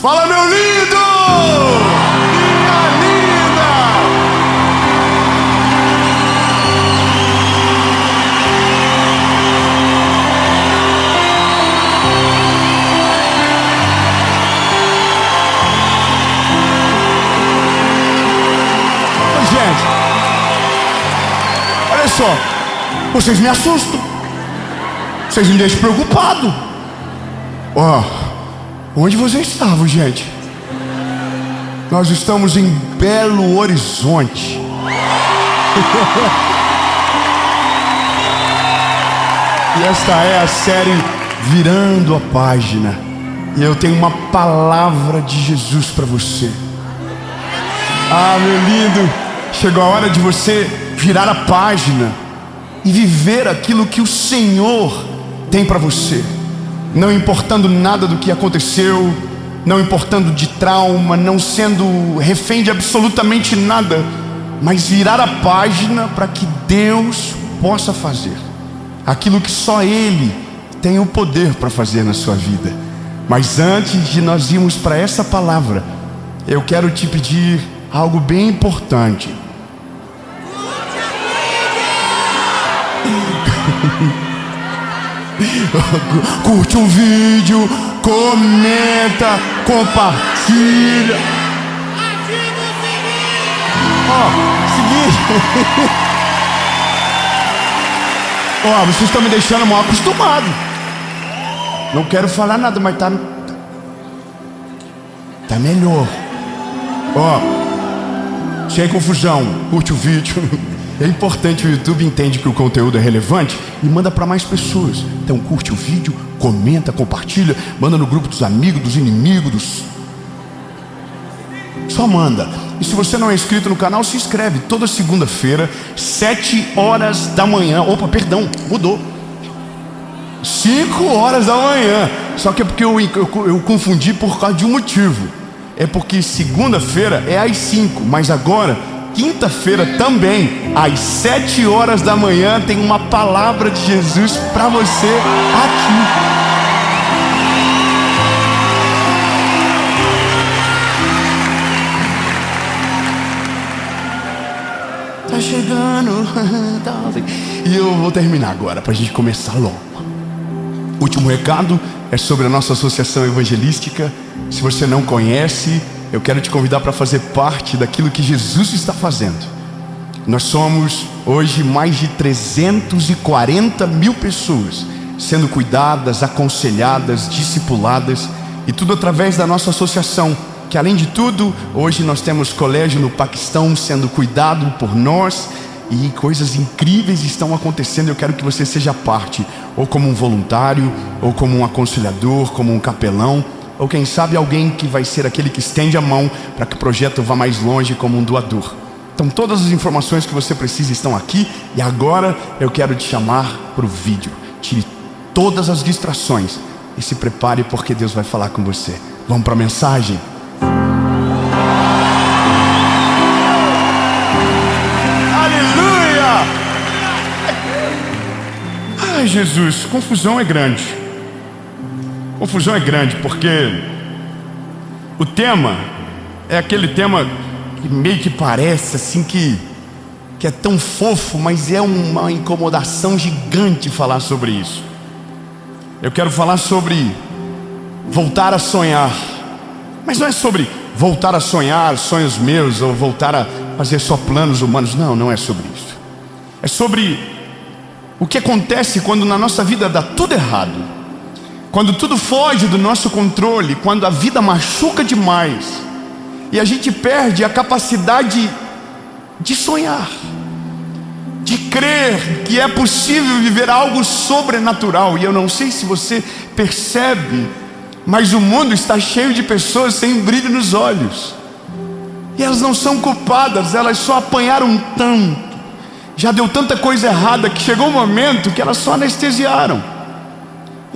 Fala, meu lindo! Minha linda! Ô, gente, olha só, vocês me assustam. Vocês me deixam preocupado. Ó, onde vocês estavam, gente? Nós estamos em Belo Horizonte. E esta é a série Virando a Página. E eu tenho uma palavra de Jesus para você. Ah, meu lindo, chegou a hora de você virar a página e viver aquilo que o Senhor tem para você. Não importando nada do que aconteceu, não importando de trauma, não sendo refém de absolutamente nada, mas virar a página para que Deus possa fazer aquilo que só Ele tem o poder para fazer na sua vida. Mas antes de nós irmos para essa palavra, eu quero te pedir algo bem importante. Curte o vídeo, comenta, compartilha. Ó, seguinte. Ó, vocês estão me deixando mal acostumado. Não quero falar nada, mas tá melhor. Ó, sem confusão, curte o vídeo. É importante, o YouTube entende que o conteúdo é relevante e manda para mais pessoas. Então curte o vídeo, comenta, compartilha, manda no grupo dos amigos, dos inimigos. Só manda. E se você não é inscrito no canal, se inscreve. Toda segunda-feira, 7 horas da manhã. Opa, perdão, mudou. 5 horas da manhã. Só que é porque eu confundi por causa de um motivo. É porque segunda-feira é às 5, mas agora quinta-feira também, às 7 horas da manhã, tem uma palavra de Jesus para você aqui. Tá chegando. E eu vou terminar agora, para a gente começar logo. Último recado é sobre a nossa associação evangelística. Se você não conhece, eu quero te convidar para fazer parte daquilo que Jesus está fazendo. Nós somos hoje mais de 340 mil pessoas sendo cuidadas, aconselhadas, discipuladas, e tudo através da nossa associação, que além de tudo, hoje nós temos colégio no Paquistão sendo cuidado por nós, e coisas incríveis estão acontecendo. Eu quero que você seja parte, ou como um voluntário, ou como um aconselhador, como um capelão, ou quem sabe alguém que vai ser aquele que estende a mão para que o projeto vá mais longe como um doador. Então todas as informações que você precisa estão aqui. E agora eu quero te chamar para o vídeo. Tire todas as distrações e se prepare, porque Deus vai falar com você. Vamos para a mensagem? Aleluia! Ai, Jesus, confusão é grande. Confusão é grande porque o tema é aquele tema que meio que parece assim que é tão fofo, mas é uma incomodação gigante falar sobre isso. Eu quero falar sobre voltar a sonhar, mas não é sobre voltar a sonhar sonhos meus ou voltar a fazer só planos humanos. Não é sobre isso. É sobre o que acontece quando na nossa vida dá tudo errado, quando tudo foge do nosso controle, quando a vida machuca demais e a gente perde a capacidade de sonhar, de crer que é possível viver algo sobrenatural. E eu não sei se você percebe, mas o mundo está cheio de pessoas sem brilho nos olhos, e elas não são culpadas, elas só apanharam tanto, já deu tanta coisa errada que chegou um momento que elas só anestesiaram.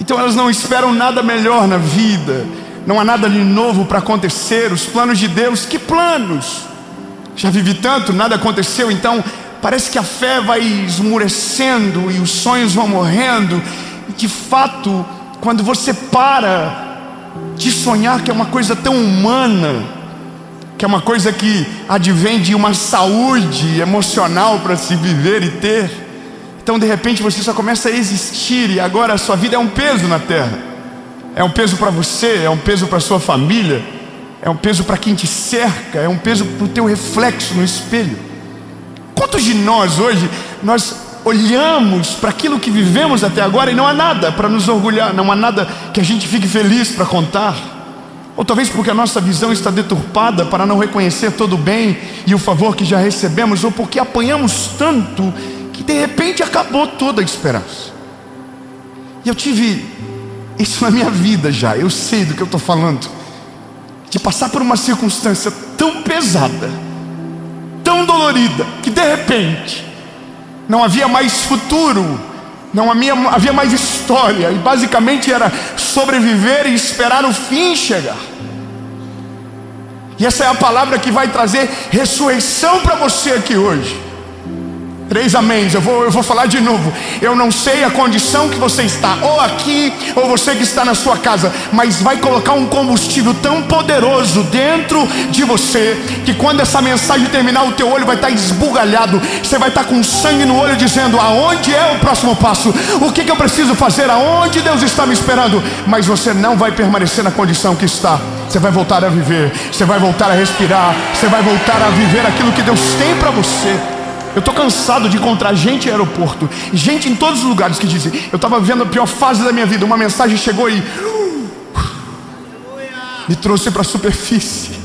Então elas não esperam nada melhor na vida, não há nada de novo para acontecer. Os planos de Deus, que planos? Já vivi tanto, nada aconteceu. Então parece que a fé vai esmurecendo e os sonhos vão morrendo. E de fato, quando você para de sonhar, que é uma coisa tão humana, que é uma coisa que advém de uma saúde emocional para se viver e ter. Então de repente você só começa a existir, e agora a sua vida é um peso na terra. É um peso para você, é um peso para sua família, é um peso para quem te cerca, é um peso para o teu reflexo no espelho. Quantos de nós hoje, nós olhamos para aquilo que vivemos até agora e não há nada para nos orgulhar, não há nada que a gente fique feliz para contar? Ou talvez porque a nossa visão está deturpada para não reconhecer todo o bem e o favor que já recebemos, ou porque apanhamos tanto que de repente acabou toda a esperança. E eu tive isso na minha vida já, eu sei do que eu estou falando, de passar por uma circunstância tão pesada, tão dolorida, que de repente não havia mais futuro, não havia mais história, e basicamente era sobreviver e esperar o fim chegar. E essa é a palavra que vai trazer ressurreição para você aqui hoje. 3 améns, eu vou falar de novo. Eu não sei a condição que você está, ou aqui, ou você que está na sua casa, mas vai colocar um combustível tão poderoso dentro de você, que quando essa mensagem terminar, o teu olho vai estar esbugalhado, você vai estar com sangue no olho, dizendo: aonde é o próximo passo? O que eu preciso fazer? Aonde Deus está me esperando? Mas você não vai permanecer na condição que está. Você vai voltar a viver, você vai voltar a respirar, você vai voltar a viver aquilo que Deus tem para você. Eu estou cansado de encontrar gente em aeroporto, gente em todos os lugares que dizem: eu estava vivendo a pior fase da minha vida, uma mensagem chegou e me trouxe para a superfície.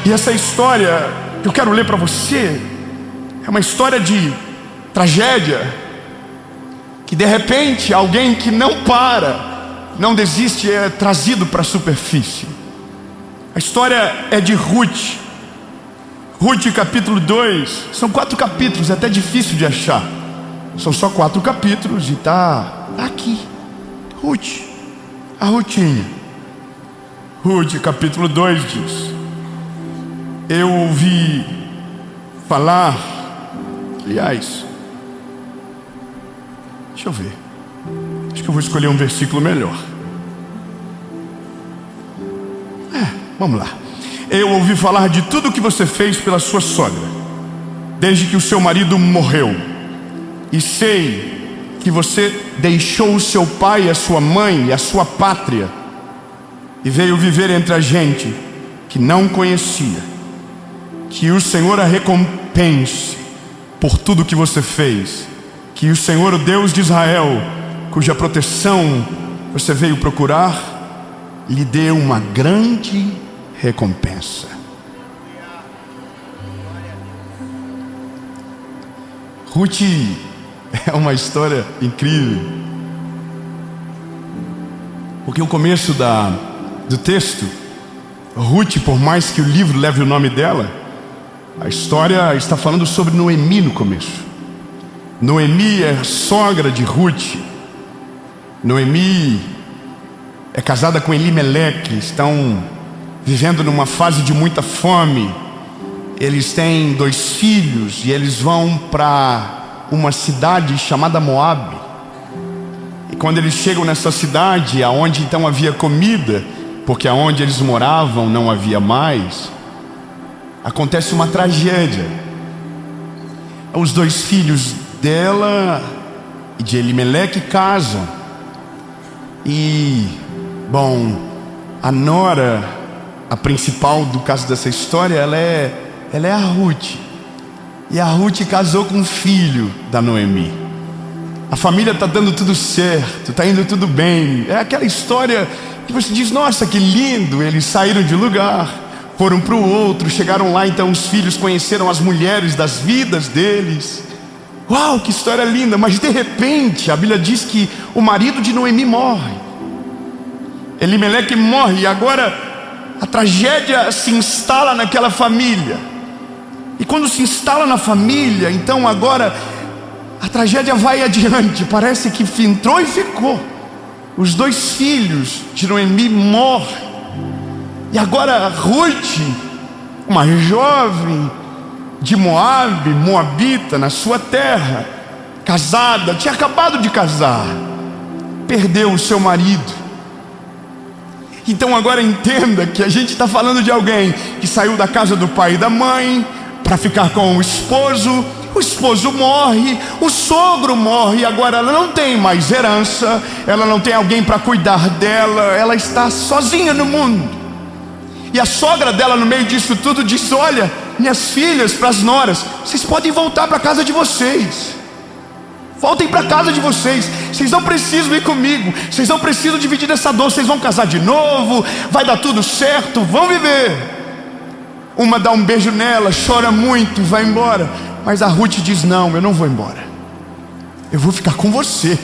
E essa história que eu quero ler para você é uma história de tragédia, que de repente alguém que não para, não desiste, é trazido para a superfície. A história é de Ruth. Ruth capítulo 2, são 4 capítulos, é até difícil de achar. São só 4 capítulos e tá aqui. Ruth, a Rutinha. Ruth capítulo 2 diz: eu ouvi falar, aliás, deixa eu ver, acho que eu vou escolher um versículo melhor. Vamos lá. Eu ouvi falar de tudo o que você fez pela sua sogra, desde que o seu marido morreu. E sei que você deixou o seu pai, a sua mãe e a sua pátria, e veio viver entre a gente que não conhecia. Que o Senhor a recompense por tudo que você fez. Que o Senhor, o Deus de Israel, cuja proteção você veio procurar, lhe dê uma grande recompensa. Ruth é uma história incrível, porque o começo do texto, Ruth, por mais que o livro leve o nome dela, a história está falando sobre Noemi no começo. Noemi é sogra de Ruth. Noemi é casada com Elimeleque, estão vivendo numa fase de muita fome. Eles têm 2 filhos e eles vão para uma cidade chamada Moabe. E quando eles chegam nessa cidade, aonde então havia comida, porque aonde eles moravam não havia mais, acontece uma tragédia. Os 2 filhos dela e de Elimeleque casam. E, bom, a nora, a principal do caso dessa história, ela é a Ruth. E a Ruth casou com um filho da Noemi. A família está dando tudo certo, está indo tudo bem. É aquela história que você diz: nossa, que lindo. Eles saíram de lugar, foram para o outro, chegaram lá, então os filhos conheceram as mulheres das vidas deles. Uau, que história linda. Mas de repente a Bíblia diz que o marido de Noemi morre. Elimeleque morre, e agora a tragédia se instala naquela família. E quando se instala na família, então agora a tragédia vai adiante. Parece que entrou e ficou. Os 2 filhos de Noemi morrem. E agora Ruth, uma jovem de Moabe, moabita, na sua terra, casada, tinha acabado de casar, perdeu o seu marido. Então agora entenda que a gente está falando de alguém que saiu da casa do pai e da mãe para ficar com o esposo morre, o sogro morre, agora ela não tem mais herança, ela não tem alguém para cuidar dela, ela está sozinha no mundo. E a sogra dela, no meio disso tudo, diz: olha, minhas filhas, para as noras, vocês podem voltar para a casa de vocês. Voltem para a casa de vocês. Vocês não precisam ir comigo. Vocês não precisam dividir essa dor. Vocês vão casar de novo. Vai dar tudo certo. Vão viver. Uma dá um beijo nela, chora muito e vai embora. Mas a Ruth diz: não, eu não vou embora. Eu vou ficar com você.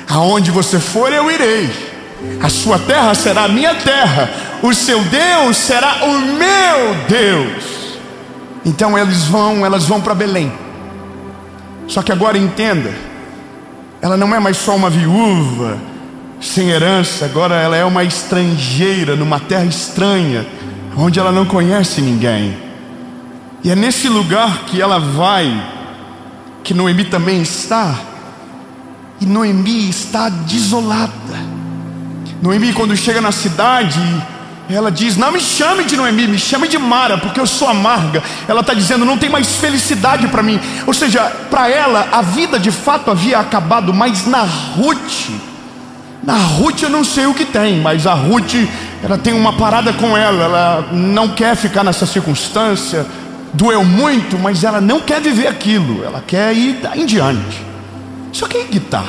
Aonde você for, eu irei. A sua terra será a minha terra. O seu Deus será o meu Deus. Então elas vão para Belém. Só que agora entenda, ela não é mais só uma viúva sem herança, agora ela é uma estrangeira numa terra estranha, onde ela não conhece ninguém. E é nesse lugar que ela vai, que Noemi também está. E Noemi está desolada. Noemi, quando chega na cidade, ela diz: não me chame de Noemi, me chame de Mara, porque eu sou amarga. Ela está dizendo: não tem mais felicidade para mim. Ou seja, para ela a vida de fato havia acabado. Mas na Ruth eu não sei o que tem, mas a Ruth, ela tem uma parada com ela não quer ficar nessa circunstância. Doeu muito, mas ela não quer viver aquilo, ela quer ir em diante. Só que aí que tá,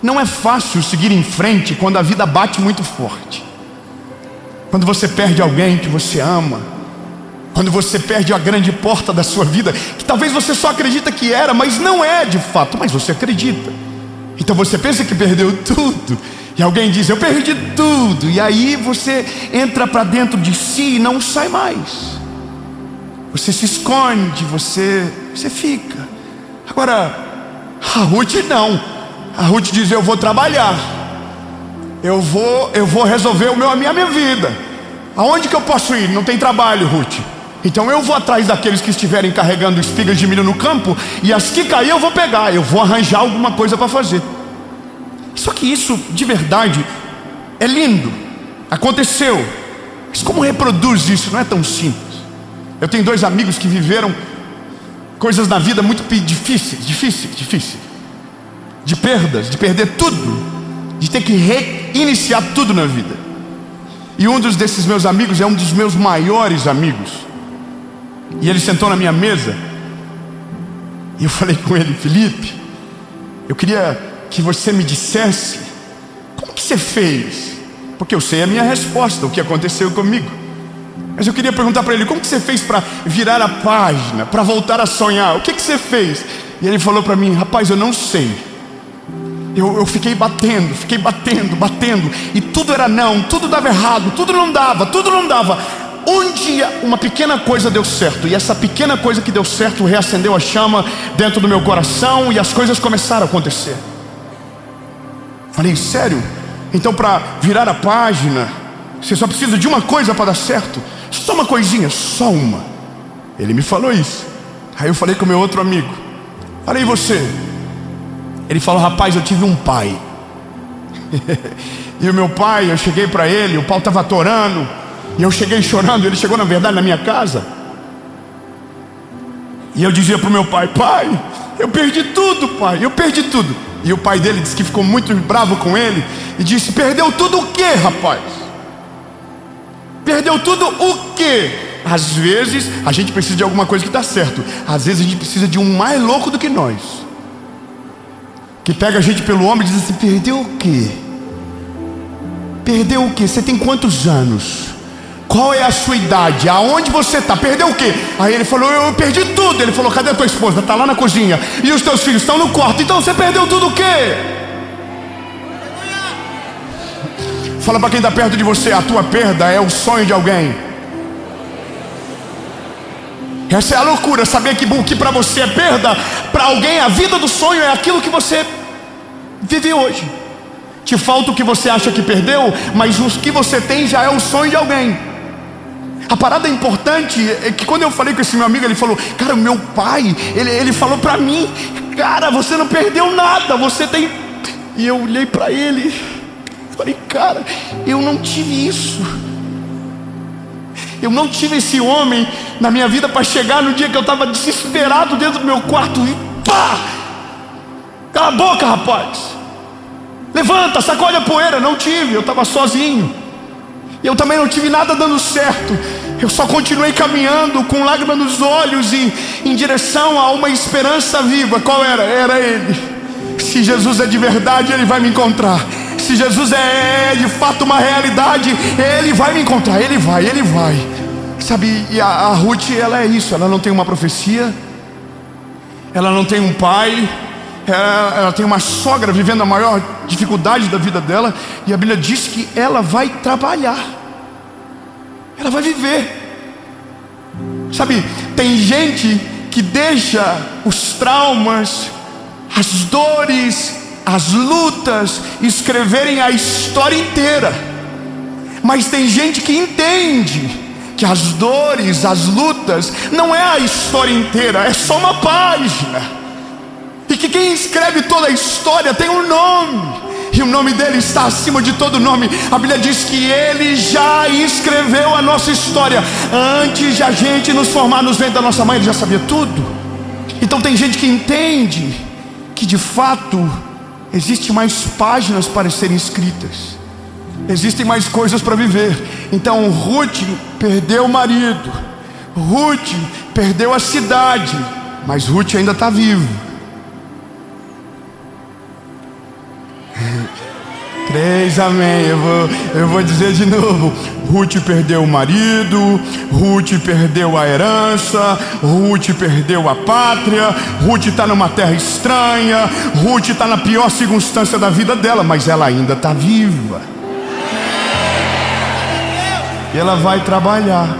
não é fácil seguir em frente quando a vida bate muito forte. Quando você perde alguém que você ama, quando você perde a grande porta da sua vida, que talvez você só acredita que era, mas não é de fato, mas você acredita. Então você pensa que perdeu tudo, e alguém diz: eu perdi tudo, e aí você entra para dentro de si e não sai mais. Você se esconde, você fica. Agora, a Ruth não. A Ruth diz: eu vou trabalhar. Eu vou resolver a minha vida. Aonde que eu posso ir? Não tem trabalho, Ruth. Então eu vou atrás daqueles que estiverem carregando espigas de milho no campo, e as que cair eu vou pegar. Eu vou arranjar alguma coisa para fazer. Só que isso de verdade é lindo, aconteceu. Mas como reproduz isso? Não é tão simples. Eu tenho 2 amigos que viveram coisas na vida muito difíceis. De perdas, de perder tudo, de ter que reiniciar tudo na vida. E um desses meus amigos é um dos meus maiores amigos. E ele sentou na minha mesa, e eu falei com ele: Felipe, eu queria que você me dissesse como que você fez, porque eu sei a minha resposta, o que aconteceu comigo. Mas eu queria perguntar para ele: como que você fez para virar a página, para voltar a sonhar? O que você fez? E ele falou para mim: rapaz, eu não sei. Eu fiquei batendo, e tudo era não, tudo dava errado, tudo não dava. Um dia uma pequena coisa deu certo, e essa pequena coisa que deu certo reacendeu a chama dentro do meu coração, e as coisas começaram a acontecer. Falei: sério? Então para virar a página você só precisa de uma coisa para dar certo? Só uma coisinha, só uma. Ele me falou isso. Aí eu falei com meu outro amigo: falei: e você? Ele falou: rapaz, eu tive um pai. E o meu pai, eu cheguei para ele, o pau estava atorando, e eu cheguei chorando. Ele chegou na verdade na minha casa, e eu dizia para o meu pai: pai, eu perdi tudo, pai, eu perdi tudo. E o pai dele disse que ficou muito bravo com ele e disse: perdeu tudo o quê, rapaz? Perdeu tudo o quê? Às vezes a gente precisa de alguma coisa que está certo. Às vezes a gente precisa de um mais louco do que nós, que pega a gente pelo ombro e diz assim: perdeu o quê? Perdeu o quê? Você tem quantos anos? Qual é a sua idade? Aonde você está? Perdeu o quê? Aí ele falou: eu perdi tudo. Ele falou: cadê a tua esposa? Está lá na cozinha. E os teus filhos estão no quarto. Então você perdeu tudo o quê? Fala para quem está perto de você: a tua perda é o sonho de alguém. Essa é a loucura, saber que o que para você é perda, para alguém a vida do sonho é aquilo que você vive hoje. Te falta o que você acha que perdeu, mas o que você tem já é o sonho de alguém. A parada importante é que quando eu falei com esse meu amigo, ele falou: cara, o meu pai, ele falou para mim: cara, você não perdeu nada, você tem... E eu olhei para ele, Falei, cara, eu não tive isso. Eu não tive esse homem na minha vida para chegar no dia que eu estava desesperado dentro do meu quarto e pá! Cala a boca, rapaz! Levanta, sacode a poeira. Não tive, eu estava sozinho. E eu também não tive nada dando certo. Eu só continuei caminhando com lágrimas nos olhos e em direção a uma esperança viva. Qual era? Era Ele. Se Jesus é de verdade, Ele vai me encontrar. Se Jesus é de fato uma realidade, Ele vai me encontrar. Ele vai. Sabe, e a Ruth, ela é isso. Ela não tem uma profecia, ela não tem um pai, ela tem uma sogra vivendo a maior dificuldade da vida dela. E a Bíblia diz que ela vai trabalhar, ela vai viver. Sabe, tem gente que deixa os traumas, as dores, as lutas escreverem a história inteira. Mas tem gente que entende que as dores, as lutas não é a história inteira, é só uma página. E que quem escreve toda a história tem um nome, e o nome dele está acima de todo nome. A Bíblia diz que Ele já escreveu a nossa história. Antes de a gente nos formar nos ventres da nossa mãe, Ele já sabia tudo. Então tem gente que entende que de fato existe mais páginas para serem escritas, existem mais coisas para viver. Então Ruth perdeu o marido, Ruth perdeu a cidade, mas Ruth ainda está viva. 3, amém. Eu vou dizer de novo. Ruth perdeu o marido, Ruth perdeu a herança, Ruth perdeu a pátria, Ruth está numa terra estranha, Ruth está na pior circunstância da vida dela, mas ela ainda está viva. E ela vai trabalhar.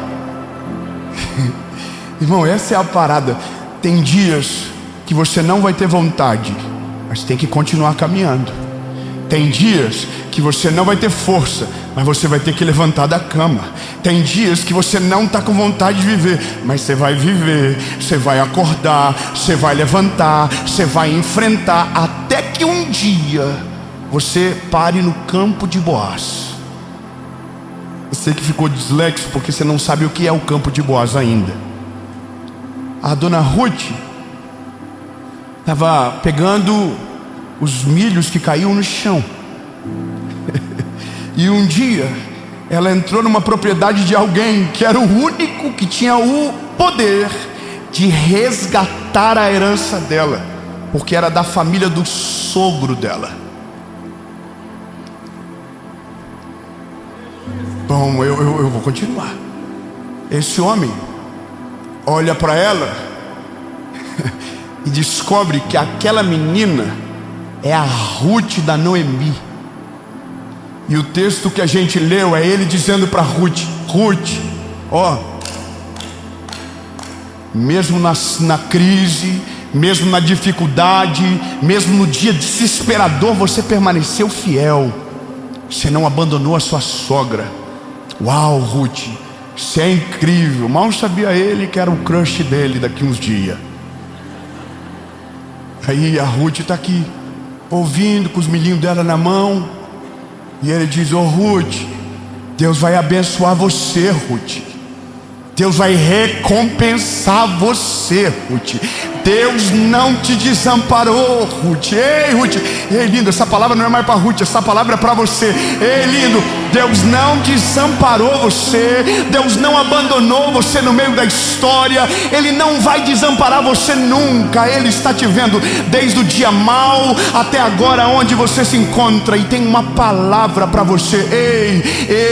Irmão, essa é a parada. Tem dias que você não vai ter vontade, mas tem que continuar caminhando. Tem dias que você não vai ter força, mas você vai ter que levantar da cama. Tem dias que você não está com vontade de viver, mas você vai viver, você vai acordar, você vai levantar, você vai enfrentar, até que um dia você pare no campo de Boaz. Você que ficou dislexo porque você não sabe o que é o campo de Boaz ainda. A dona Ruth estava pegando os milhos que caíam no chão. E um dia ela entrou numa propriedade de alguém que era o único que tinha o poder de resgatar a herança dela, porque era da família do sogro dela. Bom, eu vou continuar. Esse homem olha para ela e descobre que aquela menina é a Ruth da Noemi. E o texto que a gente leu é ele dizendo para Ruth: Ruth, ó, mesmo na crise, mesmo na dificuldade, mesmo no dia desesperador, você permaneceu fiel. Você não abandonou a sua sogra. Uau, Ruth, isso é incrível. Mal sabia ele que era o crush dele daqui uns dias. Aí a Ruth está aqui, ouvindo, com os milhinhos dela na mão. E ele diz: ô Ruth, Deus vai abençoar você, Ruth. Deus vai recompensar você, Ruth. Deus não te desamparou, Ruth. Ei, Ruth. Ei, lindo, essa palavra não é mais para Ruth, essa palavra é para você. Ei, lindo, Deus não desamparou você. Deus não abandonou você no meio da história. Ele não vai desamparar você nunca. Ele está te vendo desde o dia mau até agora, onde você se encontra. E tem uma palavra para você. Ei,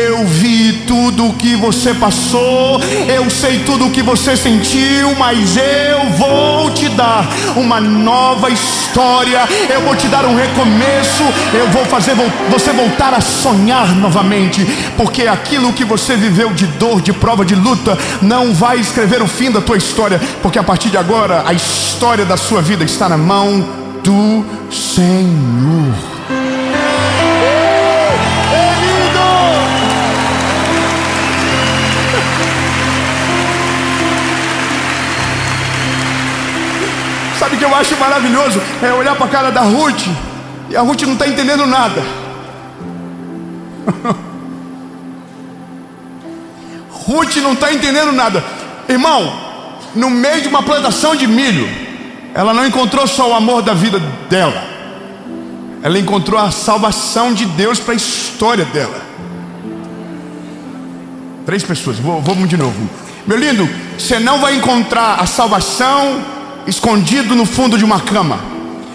eu vi tudo o que você passou, eu sei tudo o que você sentiu, mas eu vou te dar uma nova história. Eu vou te dar um recomeço. Eu vou fazer você voltar a sonhar novamente, porque aquilo que você viveu de dor, de prova, de luta, não vai escrever o fim da tua história, porque a partir de agora a história da sua vida está na mão do Senhor. Sabe o que eu acho maravilhoso? É olhar para a cara da Ruth, e a Ruth não está entendendo nada. Ruth não está entendendo nada. Irmão, no meio de uma plantação de milho, ela não encontrou só o amor da vida dela, ela encontrou a salvação de Deus para a história dela. 3 pessoas, vamos de novo. Meu lindo, você não vai encontrar a salvação escondido no fundo de uma cama.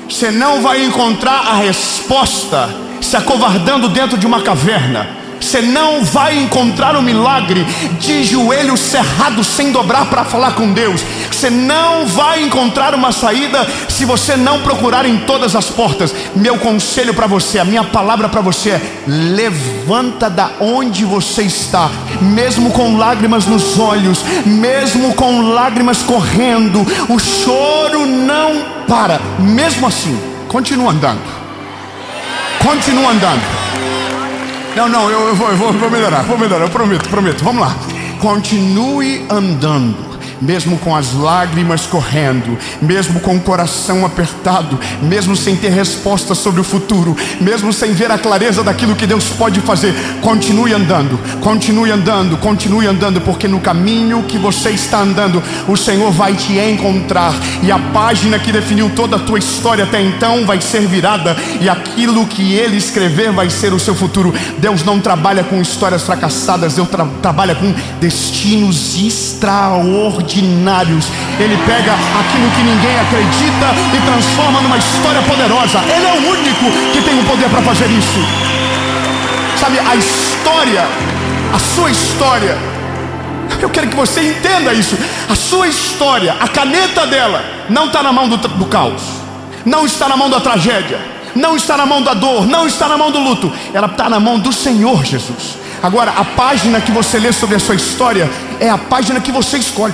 Você não vai encontrar a resposta se acovardando dentro de uma caverna. Você não vai encontrar o milagre de joelho cerrado sem dobrar para falar com Deus. Você não vai encontrar uma saída se você não procurar em todas as portas. Meu conselho para você, a minha palavra para você é: levanta da onde você está, mesmo com lágrimas nos olhos, mesmo com lágrimas correndo, o choro não para. Mesmo assim, continua andando. Continua andando. Não, eu vou melhorar, eu prometo, vamos lá. Continue andando, mesmo com as lágrimas correndo, mesmo com o coração apertado, mesmo sem ter resposta sobre o futuro, mesmo sem ver a clareza daquilo que Deus pode fazer. Continue andando, porque no caminho que você está andando, o Senhor vai te encontrar, e a página que definiu toda a tua história até então vai ser virada, e aquilo que Ele escrever vai ser o seu futuro. Deus não trabalha com histórias fracassadas, Deus trabalha com destinos extraordinários. Ele pega aquilo que ninguém acredita e transforma numa história poderosa. Ele é o único que tem o poder para fazer isso. Sabe, a história, a sua história, eu quero que você entenda isso. A sua história, a caneta dela não está na mão do caos, não está na mão da tragédia, não está na mão da dor, não está na mão do luto. Ela está na mão do Senhor Jesus. Agora, a página que você lê sobre a sua história é a página que você escolhe.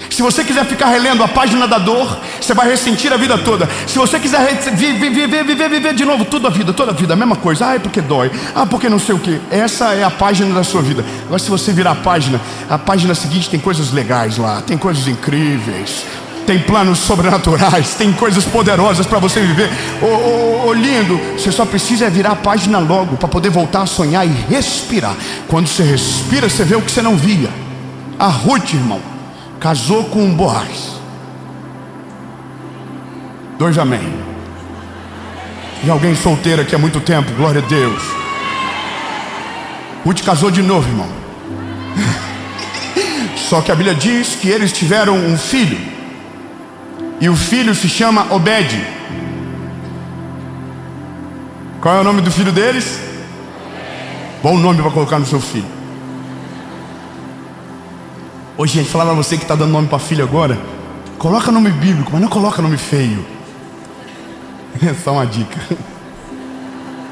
Se você quiser ficar relendo a página da dor, você vai ressentir a vida toda. Se você quiser viver de novo toda a vida, a mesma coisa. Ah, é porque dói, porque não sei o que. Essa é a página da sua vida. Agora, se você virar a página seguinte tem coisas legais lá, tem coisas incríveis, tem planos sobrenaturais, tem coisas poderosas para você viver. Lindo, você só precisa virar a página logo para poder voltar a sonhar e respirar. Quando você respira, você vê o que você não via. A Ruth, irmão, casou com um Boaz. 2 amém. E alguém solteiro aqui há muito tempo, glória a Deus. Ruth casou de novo, irmão. Só que a Bíblia diz que eles tiveram um filho, e o filho se chama Obed. Qual é o nome do filho deles? Bom nome para colocar no seu filho. Ô gente, falar para você que está dando nome para filho agora, coloca nome bíblico, mas não coloca nome feio. É só uma dica.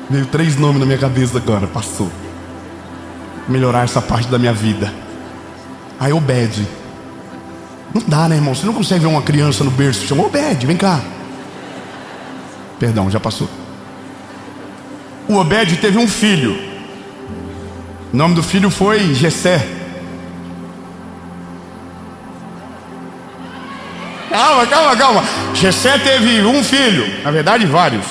Veio 3 nomes na minha cabeça agora, passou. Melhorar essa parte da minha vida. Aí Obed. Não dá, né, irmão? Você não consegue ver uma criança no berço, chama Obed, vem cá. Perdão, já passou. O Obed teve um filho. O nome do filho foi Jessé. Calma. Jessé teve um filho, na verdade vários,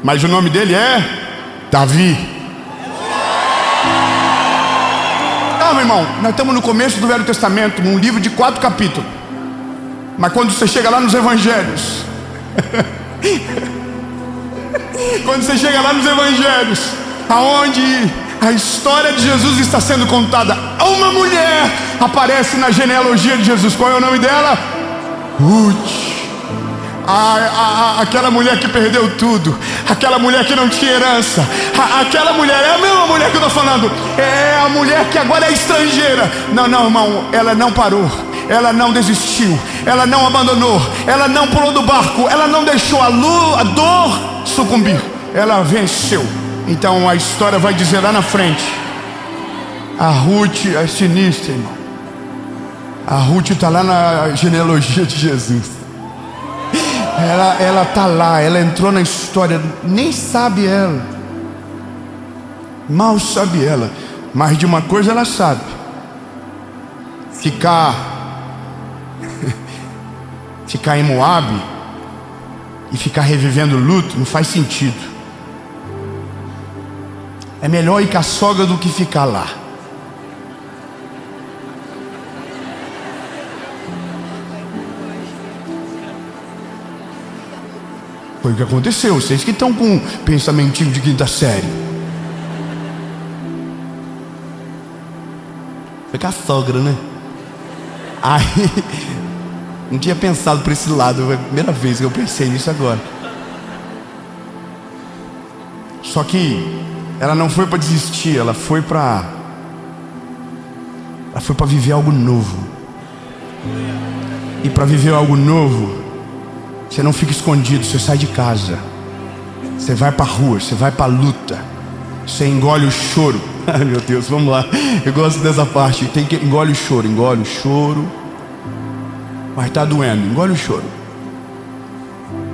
mas o nome dele é Davi. Calma, irmão, nós estamos no começo do Velho Testamento, um livro de 4 capítulos. Mas quando você chega lá nos Evangelhos aonde a história de Jesus está sendo contada, uma mulher aparece na genealogia de Jesus. Qual é o nome dela? Ruth. Aquela mulher que perdeu tudo, aquela mulher que não tinha herança, aquela mulher, é a mesma mulher que eu estou falando, é a mulher que agora é estrangeira. Não, irmão, ela não parou, ela não desistiu, ela não abandonou, ela não pulou do barco, ela não deixou a dor sucumbir, ela venceu. Então a história vai dizer lá na frente, a Ruth é sinistra, irmão. A Ruth está lá na genealogia de Jesus. Ela está lá, ela entrou na história, nem sabe ela, mal sabe ela, mas de uma coisa ela sabe: ficar em Moabe e ficar revivendo luto não faz sentido. É melhor ir com a sogra do que ficar lá. Foi o que aconteceu. Vocês que estão com um pensamentinho de quinta série. Foi com a sogra, né? Aí, não tinha pensado por esse lado. Foi a primeira vez que eu pensei nisso agora. Só que ela não foi para desistir. Ela foi para viver algo novo. E para viver algo novo, você não fica escondido, você sai de casa. Você vai pra rua, você vai pra luta. Você engole o choro. Ai meu Deus, vamos lá. Eu gosto dessa parte. Tem que engole o choro. Mas tá doendo, engole o choro.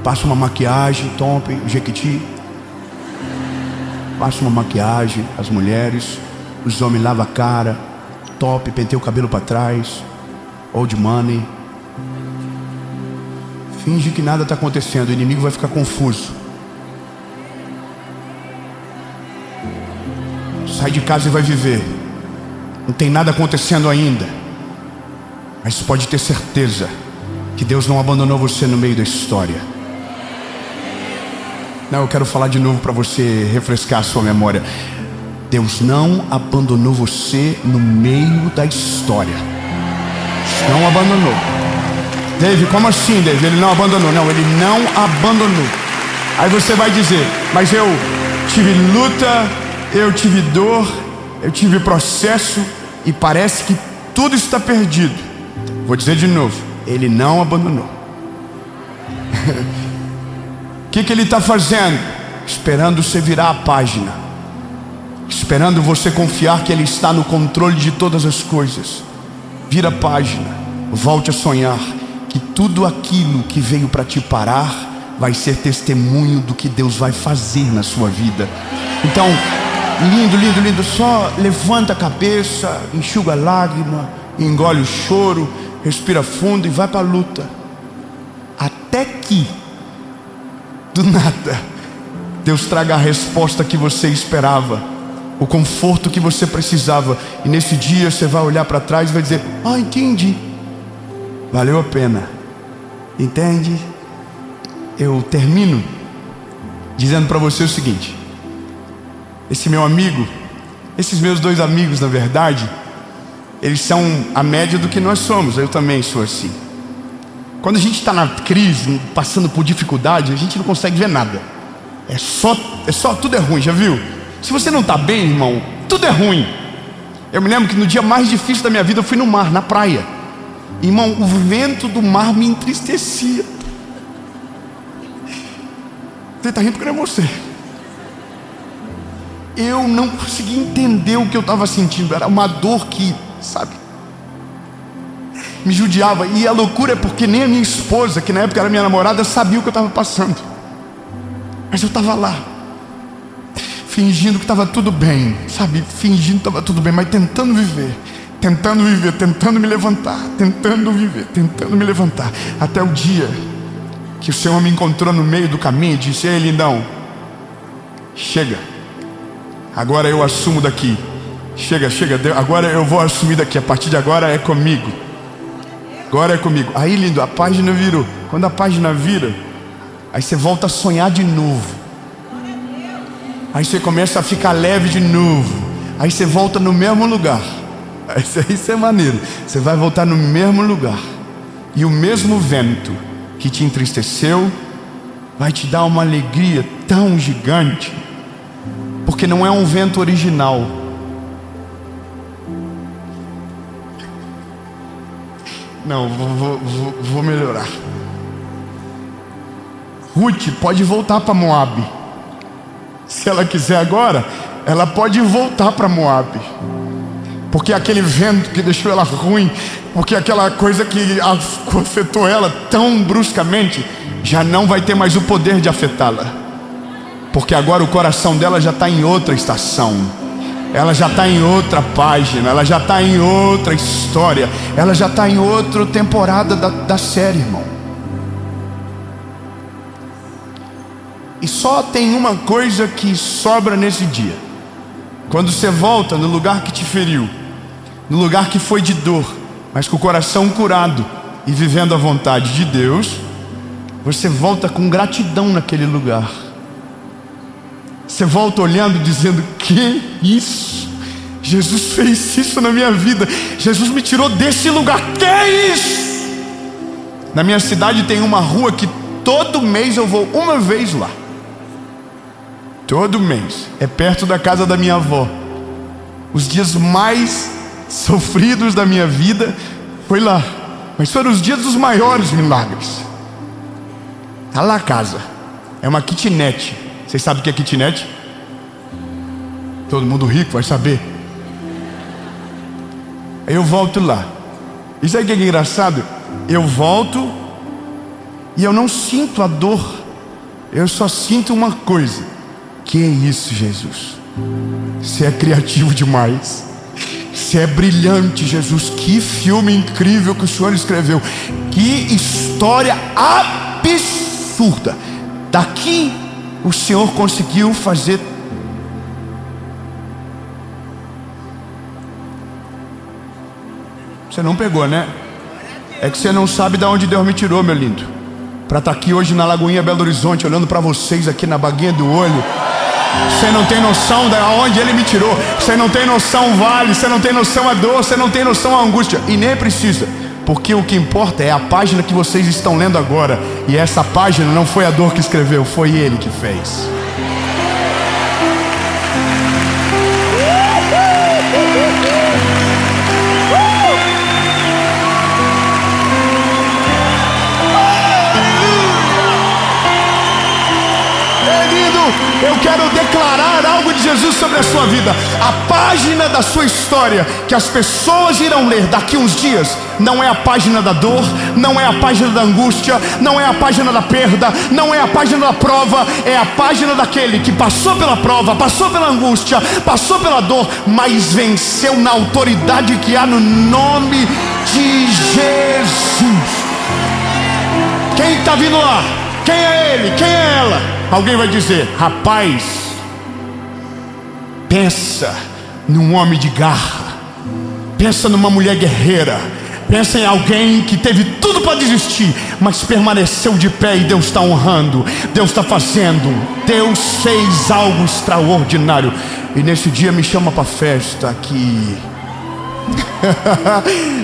Passa uma maquiagem, top, jequiti. Passa uma maquiagem, as mulheres. Os homens lavam a cara, top, penteia o cabelo pra trás. Old money. Finge que nada está acontecendo, o inimigo vai ficar confuso. Sai de casa e vai viver. Não tem nada acontecendo ainda. Mas pode ter certeza que Deus não abandonou você no meio da história. Não, eu quero falar de novo para você refrescar a sua memória. Deus não abandonou você no meio da história. Não abandonou. Dave, como assim, Dave? Ele não abandonou. Não, ele não abandonou. Aí você vai dizer, mas eu tive luta, eu tive dor, eu tive processo e parece que tudo está perdido. Vou dizer de novo, ele não abandonou. O que ele está fazendo? Esperando você virar a página. Esperando você confiar que ele está no controle de todas as coisas. Vira a página, volte a sonhar que tudo aquilo que veio para te parar vai ser testemunho do que Deus vai fazer na sua vida. Então, lindo, só levanta a cabeça, enxuga a lágrima, engole o choro, respira fundo e vai para a luta. Até que, do nada, Deus traga a resposta que você esperava, o conforto que você precisava. E nesse dia você vai olhar para trás e vai dizer, entendi. Valeu a pena. Entende? Eu termino dizendo para você o seguinte. Esse meu amigo, esses meus dois amigos, na verdade, eles são a média do que nós somos. Eu também sou assim. Quando a gente está na crise, passando por dificuldade, a gente não consegue ver nada. É só, tudo é ruim, já viu? Se você não está bem, irmão, tudo é ruim. Eu me lembro que no dia mais difícil da minha vida eu fui no mar, na praia. Irmão, o vento do mar me entristecia. Você está rindo porque não é você. Eu não conseguia entender o que eu estava sentindo. Era uma dor que, sabe, me judiava. E a loucura é porque nem a minha esposa, que na época era minha namorada, sabia o que eu estava passando. Mas eu estava lá, fingindo que estava tudo bem, sabe, fingindo que estava tudo bem, mas tentando viver, tentando me levantar, tentando viver, tentando me levantar, até o dia que o Senhor me encontrou no meio do caminho e disse, ei lindão, chega, agora eu assumo daqui, chega, agora eu vou assumir daqui, a partir de agora é comigo, aí lindo, a página virou. Quando a página vira, aí você volta a sonhar de novo, aí você começa a ficar leve de novo, aí você volta no mesmo lugar. Isso é maneiro. Você vai voltar no mesmo lugar, e o mesmo vento que te entristeceu vai te dar uma alegria tão gigante, porque não é um vento original. Não, vou melhorar. Ruth pode voltar para Moabe. Se ela quiser agora, ela pode voltar para Moabe. Porque aquele vento que deixou ela ruim, porque aquela coisa que afetou ela tão bruscamente, já não vai ter mais o poder de afetá-la. Porque agora o coração dela já está em outra estação. Ela já está em outra página, ela já está em outra história, ela já está em outra temporada da série, irmão. E só tem uma coisa que sobra nesse dia. Quando você volta no lugar que te feriu, no lugar que foi de dor, mas com o coração curado e vivendo a vontade de Deus, você volta com gratidão naquele lugar. Você volta olhando e dizendo: que isso? Jesus fez isso na minha vida. Jesus me tirou desse lugar. Que isso? Na minha cidade tem uma rua que todo mês eu vou uma vez lá. Todo mês. É perto da casa da minha avó. Os dias mais sofridos da minha vida foi lá, mas foram os dias dos maiores milagres. Tá lá a casa. É uma kitnet. Vocês sabem o que é kitnet? Todo mundo rico vai saber. Aí eu volto lá. Isso aí que é engraçado. Eu volto e eu não sinto a dor. Eu só sinto uma coisa. Que é isso, Jesus? Você é criativo demais. Você é brilhante, Jesus. Que filme incrível que o Senhor escreveu. Que história absurda. Daqui o Senhor conseguiu fazer. Você não pegou, né? É que você não sabe de onde Deus me tirou, meu lindo, para estar aqui hoje na Lagoinha Belo Horizonte, olhando para vocês aqui na baguinha do olho. Você não tem noção de onde Ele me tirou. Você não tem noção o vale. Você não tem noção a dor. Você não tem noção a angústia. E nem precisa, porque o que importa é a página que vocês estão lendo agora. E essa página não foi a dor que escreveu, foi Ele que fez. Eu quero declarar algo de Jesus sobre a sua vida. A página da sua história que as pessoas irão ler daqui uns dias não é a página da dor, não é a página da angústia, não é a página da perda, não é a página da prova. É a página daquele que passou pela prova, passou pela angústia, passou pela dor, mas venceu na autoridade que há no nome de Jesus. Quem está vindo lá? Quem é ele? Quem é ela? Alguém vai dizer: rapaz, pensa num homem de garra, pensa numa mulher guerreira, pensa em alguém que teve tudo para desistir, mas permaneceu de pé e Deus está honrando, Deus está fazendo, Deus fez algo extraordinário. E nesse dia me chama para festa aqui.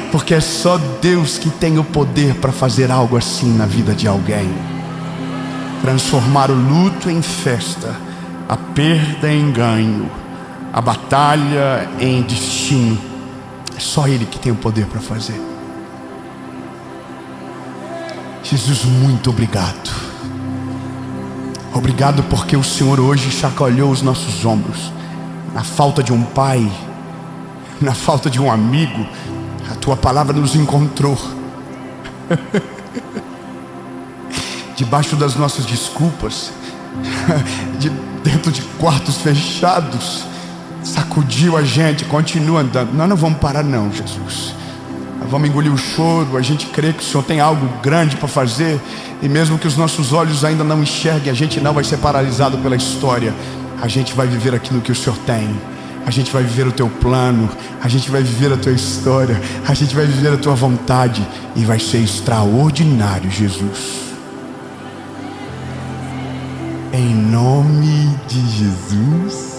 Porque é só Deus que tem o poder para fazer algo assim na vida de alguém. Transformar o luto em festa, a perda em ganho, a batalha em destino. É só Ele que tem o poder para fazer. Jesus, muito obrigado. Obrigado porque o Senhor hoje chacoalhou os nossos ombros. Na falta de um pai, na falta de um amigo, a Tua palavra nos encontrou. Debaixo das nossas desculpas, dentro de quartos fechados, sacudiu a gente, continua andando. Nós não vamos parar não, Jesus. Nós vamos engolir o choro. A gente crê que o Senhor tem algo grande para fazer. E mesmo que os nossos olhos ainda não enxerguem, a gente não vai ser paralisado pela história. A gente vai viver aquilo que o Senhor tem. A gente vai viver o Teu plano. A gente vai viver a Tua história. A gente vai viver a Tua vontade. E vai ser extraordinário, Jesus. Em nome de Jesus.